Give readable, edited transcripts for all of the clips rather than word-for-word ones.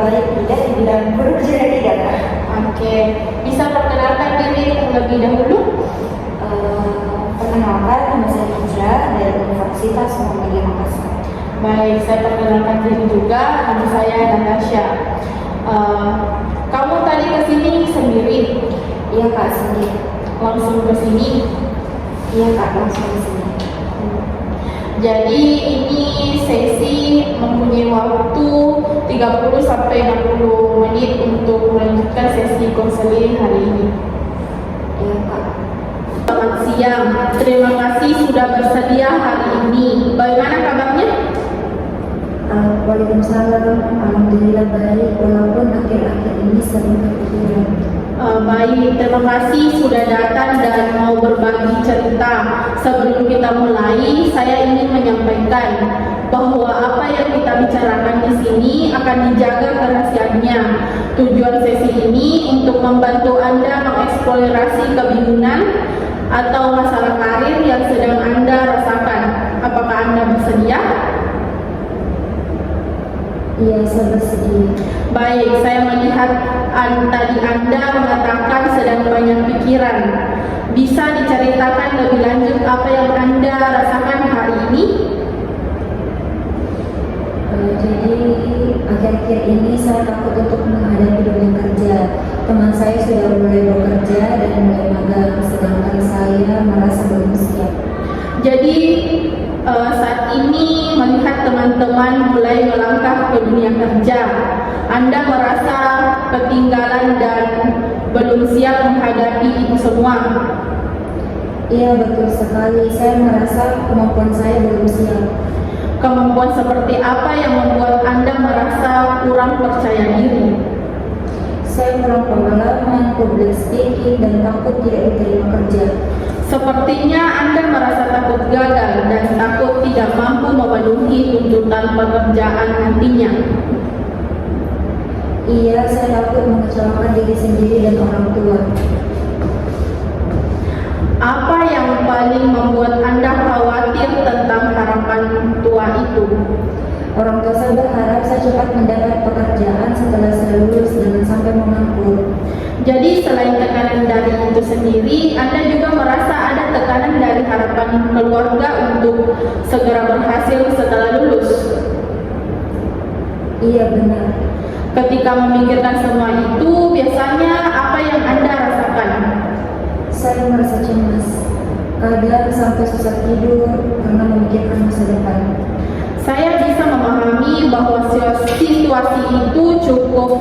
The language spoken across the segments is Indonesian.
baik tidak di bidang guru jadi tidak Kak? Oke, bisa perkenalkan diri terlebih dahulu? Perkenalkan, nama saya Hijra dari Universitas Muhammadiyah Makassar. Baik, saya perkenalkan diri juga, nama saya Natasha. Kamu tadi ke sini sendiri? Iya Kak, sendiri. Langsung ke sini? Iya Kak, langsung ke sini. Jadi ini sesi mempunyai waktu 30 sampai 60 menit untuk melanjutkan sesi konseling hari ini. Iya Kak. Selamat siang, terima kasih sudah bersedia hari ini. Bagaimana kabarnya? Waalaikumsalam, alhamdulillah baik walaupun akhir-akhir ini sering kepikiran. Baik, terima kasih sudah datang dan mau berbagi cerita. Sebelum kita mulai, saya ingin menyampaikan bahwa apa yang kita bicarakan di sini akan dijaga kerahasiaannya. Tujuan sesi ini untuk membantu Anda mengeksplorasi kebingungan atau masalah karir yang sedang Anda rasakan. Apakah Anda bersedia? Iya, saya bersedia. Baik, saya melihat tadi Anda mengatakan sedang banyak pikiran. Bisa diceritakan lebih lanjut apa yang Anda rasakan hari ini? Jadi akhir-akhir ini saya takut untuk menghadapi dunia kerja. Teman saya sudah mulai bekerja dan mulai magang, sedangkan saya merasa belum siap. Jadi saat ini melihat teman-teman mulai melangkah ke dunia kerja, Anda merasa ketinggalan dan belum siap menghadapi itu semua. Iya, betul sekali. Saya merasa kemampuan saya belum siap. Kemampuan seperti apa yang membuat Anda merasa kurang percaya diri? Saya kurang pengalaman, public speaking, dan takut tidak diterima kerja. Sepertinya Anda merasa takut gagal dan takut tidak mampu memenuhi tuntutan pekerjaan nantinya. Iya, saya takut mengecewakan diri sendiri dan orang tua. Apa yang paling membuat Anda khawatir tentang harapan tua itu? Orang tua saya berharap saya cepat mendapat pekerjaan setelah saya lulus, jangan sampai menganggur. Jadi selain tekanan dari itu sendiri, Anda juga merasa ada tekanan dari harapan keluarga untuk segera berhasil setelah lulus. Iya, benar. Ketika memikirkan semua itu, biasanya apa yang Anda rasakan? Saya merasa cemas. Kadang sampai susah tidur karena memikirkan masa depan. Saya bisa memahami bahwa situasi itu cukup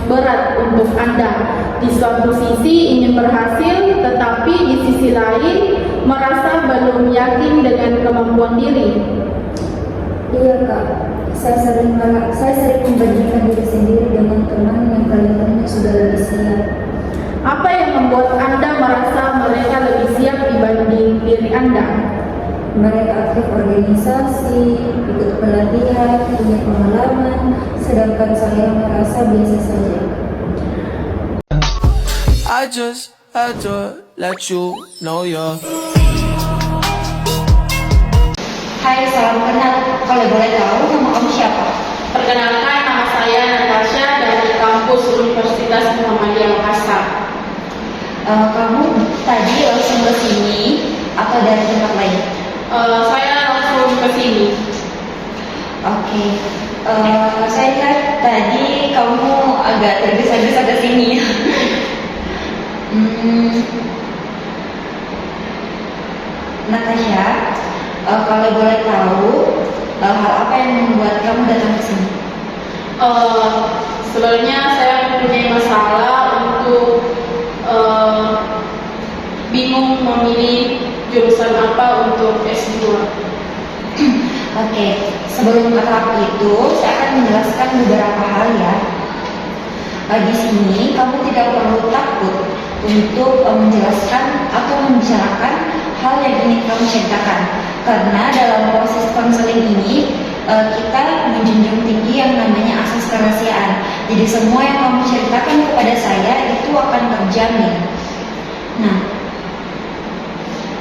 berat untuk Anda. Di suatu sisi ingin berhasil, tetapi di sisi lain merasa belum yakin dengan kemampuan diri. Iya Kak, saya sering membandingkan diri sendiri dengan teman yang kelihatannya sudah lebih siap. Apa yang membuat Anda merasa mereka lebih siap dibanding diri Anda? Mereka aktif organisasi, ikut pelatihan, punya pengalaman, sedangkan saya merasa biasa saja. I just had to let you know you're. Hai, salam kenal. Kalau boleh tahu nama kamu siapa? Perkenalkan, nama saya Natasha dari kampus Universitas Muhammadiyah Makassar. Kamu tadi langsung ke sini atau dari tempat lain? Saya langsung ke sini. Oke. Saya lihat tadi kamu agak tergesa-gesa ke sini. Natasha, kalau boleh tahu hal apa yang membuat kamu datang ke sini? Sebenarnya saya mempunyai masalah untuk bingung memilih jurusan apa untuk S2. Oke, sebelum ke tahap itu, saya akan menjelaskan beberapa hal ya. Di sini kamu tidak perlu takut untuk menjelaskan atau membicarakan hal yang ingin kamu ceritakan, karena dalam proses konseling ini kita menjunjung tinggi yang namanya asas kerahasiaan. Jadi semua yang kamu ceritakan kepada saya itu akan terjamin. Nah,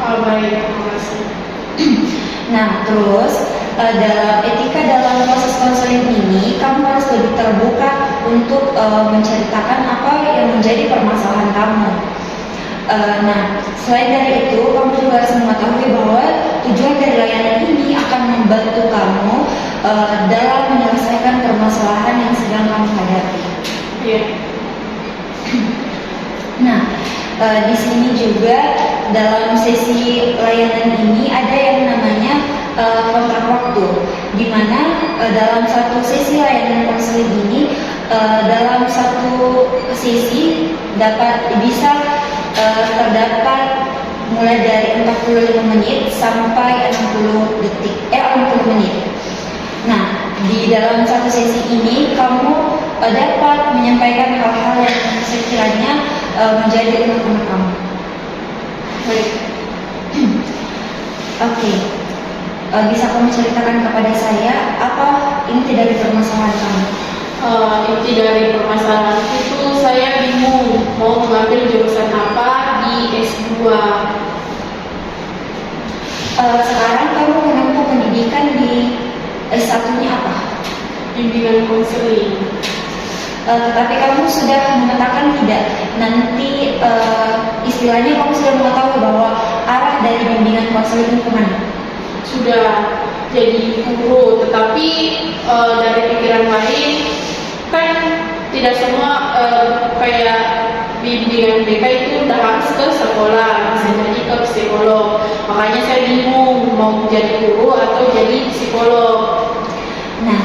Baik, terima kasih. Nah, terus dalam etika dalam proses konseling ini, kamu harus lebih terbuka untuk menceritakan apa yang menjadi permasalahan kamu. Nah, selain dari itu, kamu juga harus mengetahui bahwa tujuan dari layanan ini akan membantu kamu dalam menyelesaikan permasalahan yang sedang kamu hadapi. Iya. Nah, di sini juga dalam sesi layanan ini ada yang namanya kontrak waktu, di mana dalam satu sesi layanan konseling ini dalam satu sesi bisa terdapat mulai dari 45 menit sampai 60 menit. Nah, di dalam satu sesi ini kamu dapat menyampaikan hal-hal yang sekiranya menjadi unek-unek kamu. Baik. Oke. Bisa kamu ceritakan kepada saya apa inti dari permasalahan kamu? Inti dari permasalahan itu saya bingung mau mengambil jurusan apa di S2. Sekarang kamu menempuh pendidikan di S1-nya apa? Bimbingan konseling. Tetapi kamu sudah memetakan tidak nanti istilahnya kamu sudah mengetahui bahwa arah dari bimbingan konseling itu kemana? Sudah jadi guru, tetapi dari pikiran lain kan tidak semua kayak bimbingan BK itu udah harus ke sekolah, bisa jadi ke psikolog. Makanya saya bingung mau jadi guru atau jadi psikolog. Nah,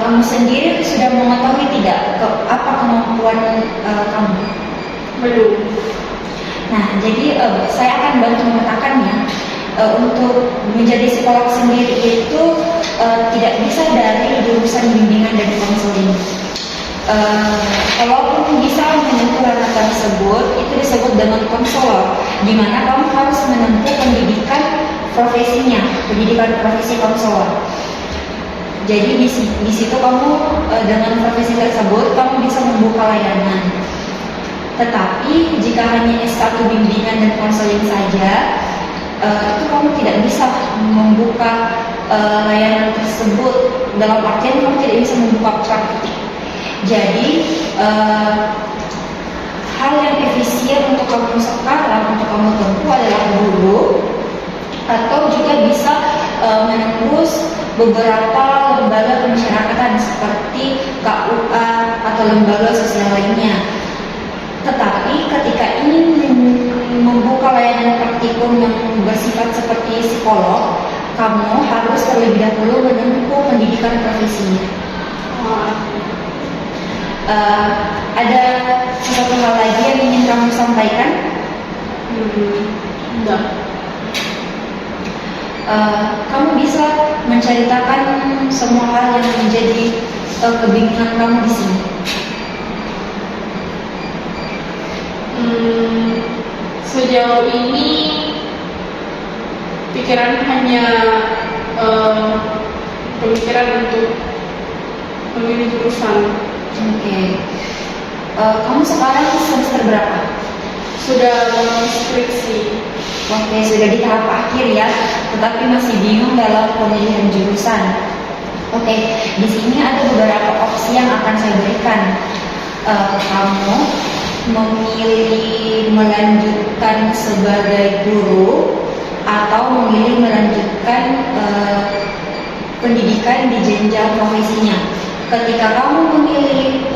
kamu sendiri sudah mengetahui tidak apa kemampuan kamu? Belum. Nah, jadi saya akan bantu memetakannya. Untuk menjadi psikolog sendiri itu tidak bisa dari jurusan bimbingan dan konseling. Kalaupun bisa menyentuh ranah tersebut, itu disebut dengan konselor, di mana kamu harus menempuh pendidikan profesinya, pendidikan profesi konselor. Jadi di situ kamu dengan profesi tersebut kamu bisa membuka layanan. Tetapi jika hanya S1 bimbingan dan konseling saja, itu kamu tidak bisa membuka layanan tersebut, dalam artian kamu tidak bisa membuka praktik. Jadi hal yang efisien untuk kamu sekarang untuk kamu tempuh adalah guru, atau juga bisa menembus beberapa lembaga pemasyarakatan seperti KUA atau lembaga sosial lainnya. Tetapi ketika ingin membuka layanan praktikum yang bersifat seperti psikolog, kamu harus terlebih dahulu menempuh pendidikan profesinya. Ada sesuatu hal lagi yang ingin kamu sampaikan? Enggak. Kamu bisa menceritakan semua hal yang menjadi kebingungan kamu di sini. Sejauh ini pikiran hanya pemikiran untuk memilih jurusan. Oke. Kamu sekarang semester berapa? Sudah mau skripsi. Oke, sudah di tahap akhir ya, tetapi masih bingung dalam pemilihan jurusan. Oke, di sini ada beberapa opsi yang akan saya berikan. Kamu memilih melanjutkan sebagai guru atau memilih melanjutkan pendidikan di jenjang profesinya. Ketika kamu memilih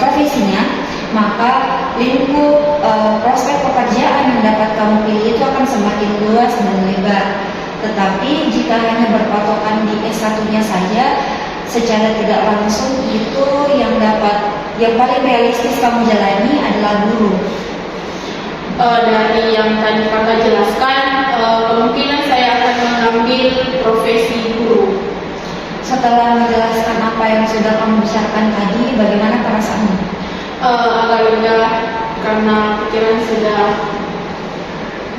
profesinya, maka lingkup prospek pekerjaan yang dapat kamu pilih itu akan semakin luas dan lebar. Tetapi jika hanya berpatokan di S1-nya saja, secara tidak langsung itu yang paling realistis kamu jalani adalah guru. Dari yang tadi kakak jelaskan, kemungkinan saya akan mengambil profesi guru. Setelah menjelaskan apa yang sudah kamu bicarakan tadi, bagaimana perasaanmu? Agak lega karena pikiran sudah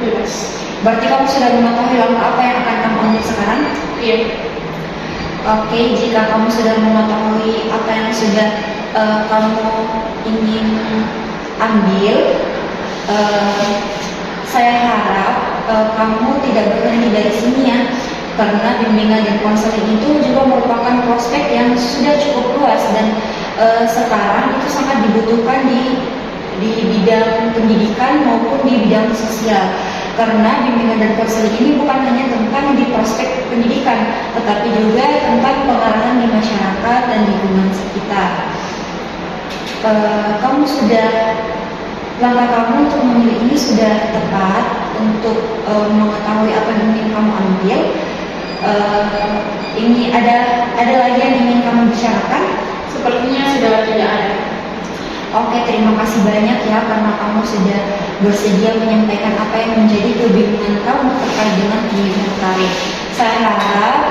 bebas. Berarti kamu sudah mengetahui langkah apa yang akan kamu ambil sekarang? Iya. Oke, jika kamu sudah mengetahui apa yang sudah kamu ingin ambil, saya harap kamu tidak berhenti dari sini ya, karena bimbingan dan konseling itu juga merupakan prospek yang sudah cukup luas dan sekarang itu sangat dibutuhkan di bidang pendidikan maupun di bidang sosial. Karena bimbingan dan konseling ini bukan hanya tentang di prospek pendidikan, tetapi juga tentang pengarahan di masyarakat dan lingkungan sekitar. Langkah kamu untuk memilih ini sudah tepat untuk mengetahui apa yang ingin kamu ambil. Ini ada lagi yang ingin kamu bicarakan? Sepertinya sudah tidak ada. Oke, terima kasih banyak ya karena kamu sudah bersedia menyampaikan apa yang menjadi kebingungan kamu terkait dengan pilihan karir. Saya harap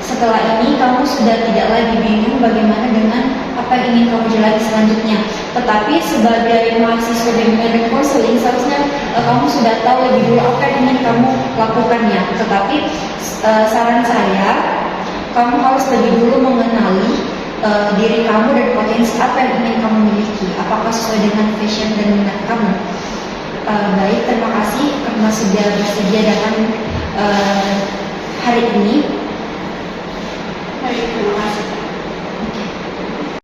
setelah ini kamu sudah tidak lagi bingung bagaimana dengan apa yang ingin kamu jalani selanjutnya. Tetapi sebagai mahasiswa bimbingan dan konseling seharusnya kamu sudah tahu lebih dulu apa yang ingin kamu lakukannya. Tetapi saran saya, kamu harus lebih dulu mengenali diri kamu dan potensi apa yang ingin kamu miliki, apakah sesuai dengan passion dan minat kamu. Baik, terima kasih karena sudah bersedia datang hari ini.